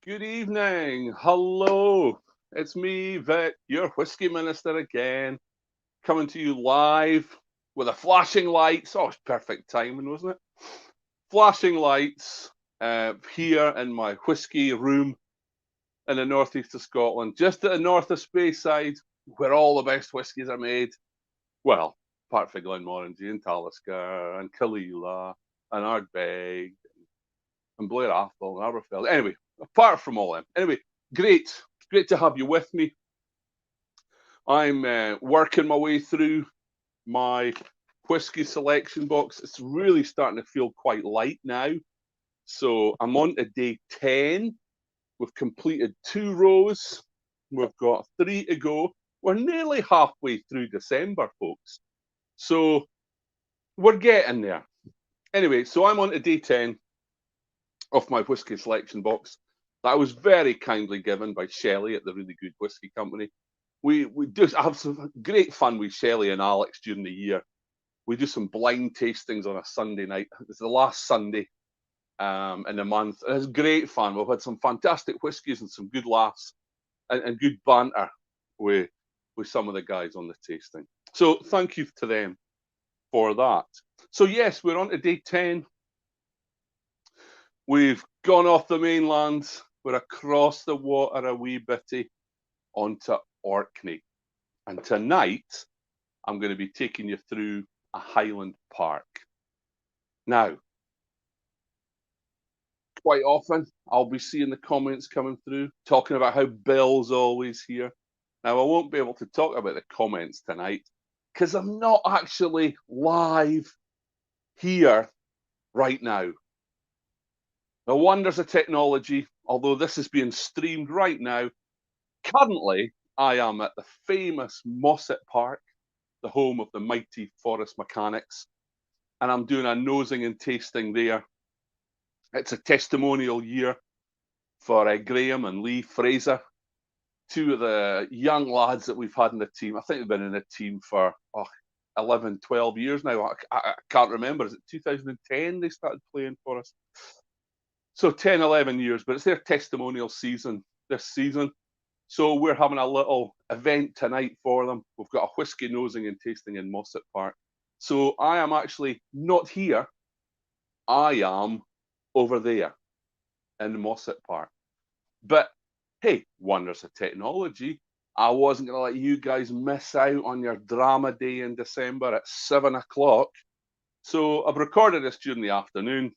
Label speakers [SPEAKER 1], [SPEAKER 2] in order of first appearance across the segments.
[SPEAKER 1] Good evening. Hello. It's me, Vic, your whiskey minister again, coming to you live with a flashing lights. Oh, it's perfect timing, wasn't it? Flashing lights here in my whiskey room in the northeast of Scotland, just at the north of Speyside, where all the best whiskies are made. Well, apart from Glenmorangie and Talisker and Caligula and Ardbeg and Blair Athol and Aberfeld. Anyway, apart from all them. Anyway, great to have you with me. I'm working my way through my whiskey selection box. It's really starting to feel quite light now. So I'm on to day 10. We've completed 2 rows. We've got 3 to go. We're nearly halfway through December, folks. So we're getting there. Anyway, so I'm on to day 10 of my whiskey selection box that I was very kindly given by Shelley at the Really Good Whiskey Company. We do have some great fun with Shelley and Alex during the year. We do some blind tastings on a Sunday night. It's the last Sunday in the month. And it's great fun. We've had some fantastic whiskies and some good laughs and good banter with some of the guys on the tasting. So thank you to them for that. So yes, we're on to day 10. We've gone off the mainland. We're across the water a wee bitty onto Orkney. And tonight, I'm going to be taking you through a Highland Park. Now, quite often, I'll be seeing the comments coming through, talking about how Bill's always here. Now, I won't be able to talk about the comments tonight because I'm not actually live here right now. The wonders of technology, although this is being streamed right now, currently I am at the famous Mossett Park, the home of the mighty Forest Mechanics, and I'm doing a nosing and tasting there. It's a testimonial year for Graham and Lee Fraser, 2 of the young lads that we've had in the team. I think they've been in the team for 11, 12 years now. I can't remember. Is it 2010 they started playing for us? So 10, 11 years, but it's their testimonial season this season. So we're having a little event tonight for them. We've got a whiskey nosing and tasting in Mossett Park. So I am actually not here. I am over there in Mossett Park. But hey, wonders of technology. I wasn't going to let you guys miss out on your drama day in December at 7 o'clock. So I've recorded this during the afternoon.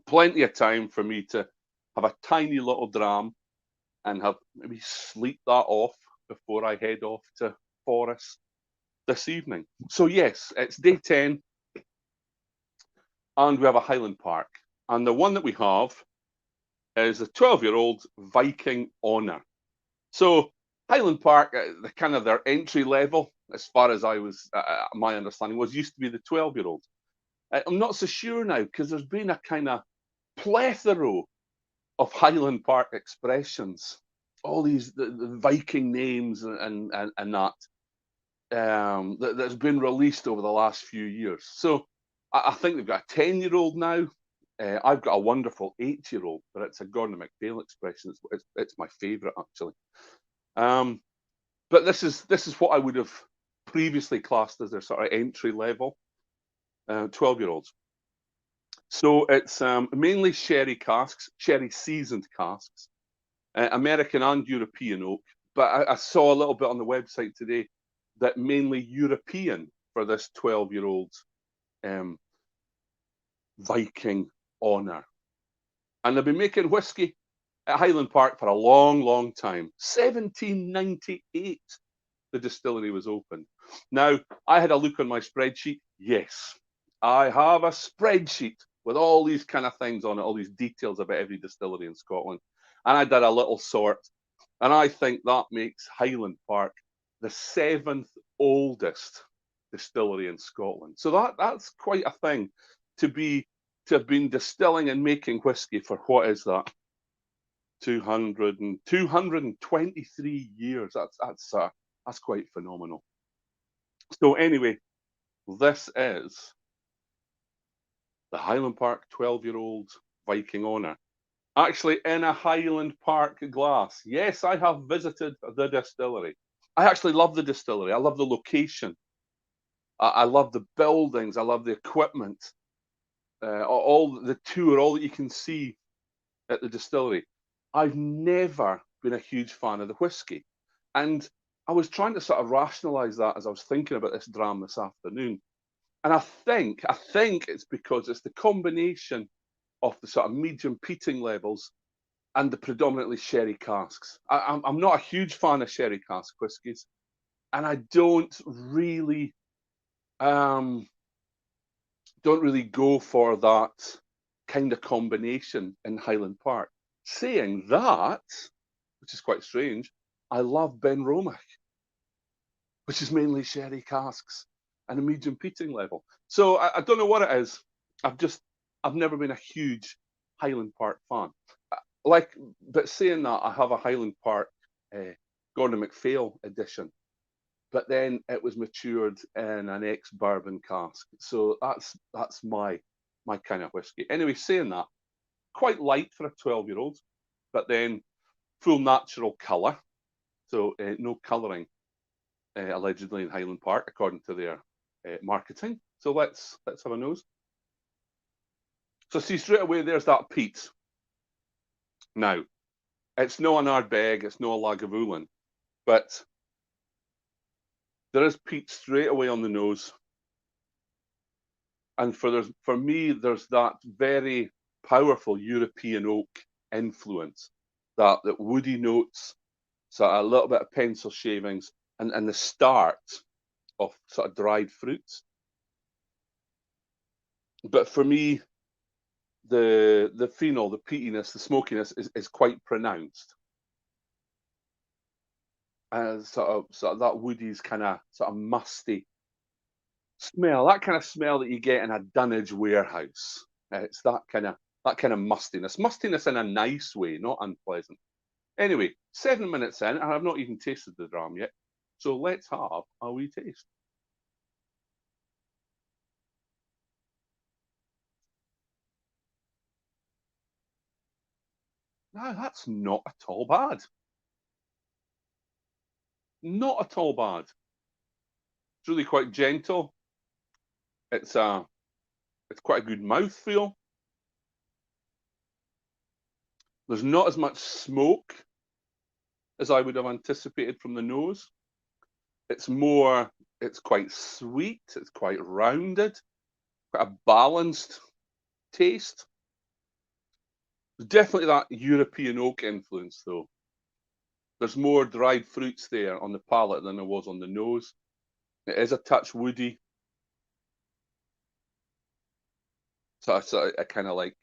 [SPEAKER 1] Plenty of time for me to have a tiny little dram and have maybe sleep that off before I head off to Forest this evening. So yes, it's day 10 and we have a Highland Park. And the one that we have is a 12-year-old Viking Honour. So Highland Park, the kind of their entry level, as far as I was, my understanding was used to be the 12-year-old. I'm not so sure now because there's been a kind of plethora of Highland Park expressions, all these the Viking names and that that's been released over the last few years. So I think they've got a 10-year-old now. I've got a wonderful 8-year-old, but it's a Gordon MacPhail expression. It's my favourite actually. But this is what I would have previously classed as their sort of entry level 12-year-olds. So it's mainly sherry casks, sherry seasoned casks, American and European oak. But I saw a little bit on the website today that mainly European for this 12-year-old Viking Honour. And they've been making whiskey at Highland Park for a long, long time. 1798, the distillery was opened. Now, I had a look on my spreadsheet. Yes, I have a spreadsheet with all these kind of things on it, all these details about every distillery in Scotland. And I did a little sort. And I think that makes Highland Park the 7th oldest distillery in Scotland. So that's quite a thing to have been distilling and making whiskey for what is that? 223 years. That's quite phenomenal. So anyway, this is the Highland Park 12-year-old Viking Honour. Actually, in a Highland Park glass. Yes, I have visited the distillery. I actually love the distillery. I love the location. I love the buildings. I love the equipment. All the tour, all that you can see at the distillery. I've never been a huge fan of the whiskey, and I was trying to sort of rationalise that as I was thinking about this dram this afternoon. And I think it's because it's the combination of the sort of medium peating levels and the predominantly sherry casks. I'm not a huge fan of sherry cask whiskies, and I um, don't really go for that kind of combination in Highland Park. Saying that, which is quite strange, I love Ben Benromach, which is mainly sherry casks and a medium peating level. So I don't know what it is. I've never been a huge Highland Park fan. Like, but saying that, I have a Highland Park Gordon MacPhail edition, but then it was matured in an ex-bourbon cask. So that's my kind of whiskey. Anyway, saying that, quite light for a 12-year-old, but then full natural colour. So no colouring allegedly in Highland Park, according to their marketing. So let's have a nose. So see straight away, there's that peat. Now, it's no an Ardbeg, it's no a Lagavulin, but there is peat straight away on the nose. And for me, there's that very powerful European oak influence, that woody notes, so a little bit of pencil shavings, and the start of sort of dried fruits. But for me, the phenol, the peatiness, the smokiness is quite pronounced. Sort of that woody's kind of sort of musty smell, that kind of smell that you get in a dunnage warehouse. It's that kind of mustiness in a nice way, not unpleasant. Anyway, 7 minutes in, and I've not even tasted the dram yet. So let's have a wee taste. Now, that's not at all bad. Not at all bad. It's really quite gentle. It's quite a good mouthfeel. There's not as much smoke as I would have anticipated from the nose. It's quite sweet, it's quite rounded, quite a balanced taste. There's definitely that European oak influence, though. There's more dried fruits there on the palate than there was on the nose. It is a touch woody. So I kind of like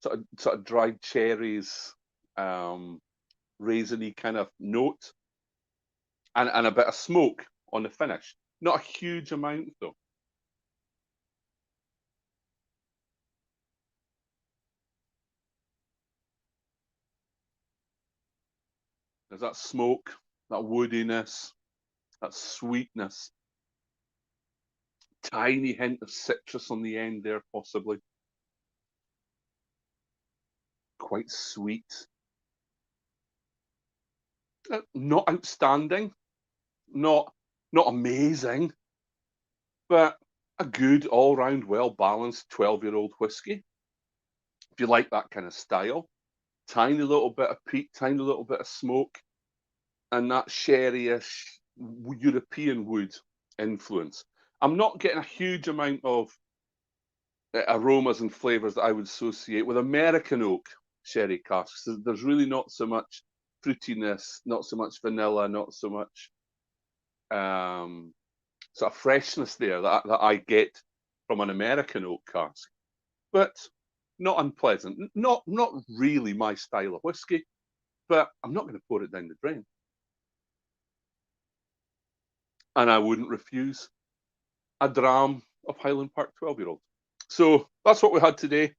[SPEAKER 1] sort of dried cherries, raisiny kind of note, and a bit of smoke on the finish. Not a huge amount though. There's that smoke, that woodiness, that sweetness, tiny hint of citrus on the end there, possibly. Quite sweet. Not outstanding, not not amazing, but a good all-round, well-balanced 12-year-old whiskey. If you like that kind of style, tiny little bit of peat, tiny little bit of smoke, and that sherryish European wood influence. I'm not getting a huge amount of aromas and flavors that I would associate with American oak sherry casks. There's really not so much fruitiness, not so much vanilla, not so much sort of freshness there that I get from an American oak cask. But not unpleasant. Not really my style of whiskey, but I'm not going to pour it down the drain. And I wouldn't refuse a dram of Highland Park 12-year-old. So that's what we had today.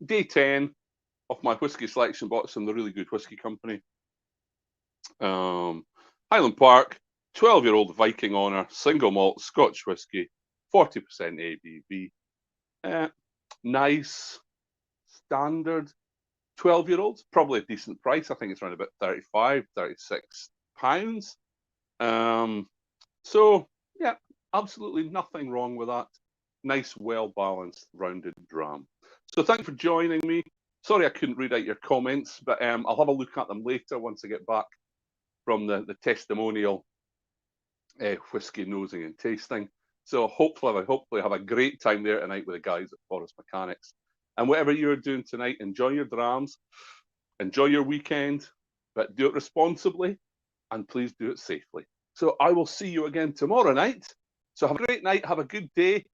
[SPEAKER 1] Day 10 of my whiskey selection box from the Really Good Whiskey Company. Highland Park, 12-year-old Viking Honour, single malt Scotch whiskey, 40% ABV. Nice, standard 12-year-olds, probably a decent price. I think it's around about 35, 36 pounds. So yeah, absolutely nothing wrong with that. Nice, well-balanced, rounded dram. So thanks for joining me. Sorry I couldn't read out your comments, but I'll have a look at them later once I get back from the testimonial whiskey nosing and tasting. So hopefully have a great time there tonight with the guys at Forest Mechanics. And whatever you're doing tonight, enjoy your drams, enjoy your weekend, but do it responsibly and please do it safely. So I will see you again tomorrow night. So have a great night, have a good day,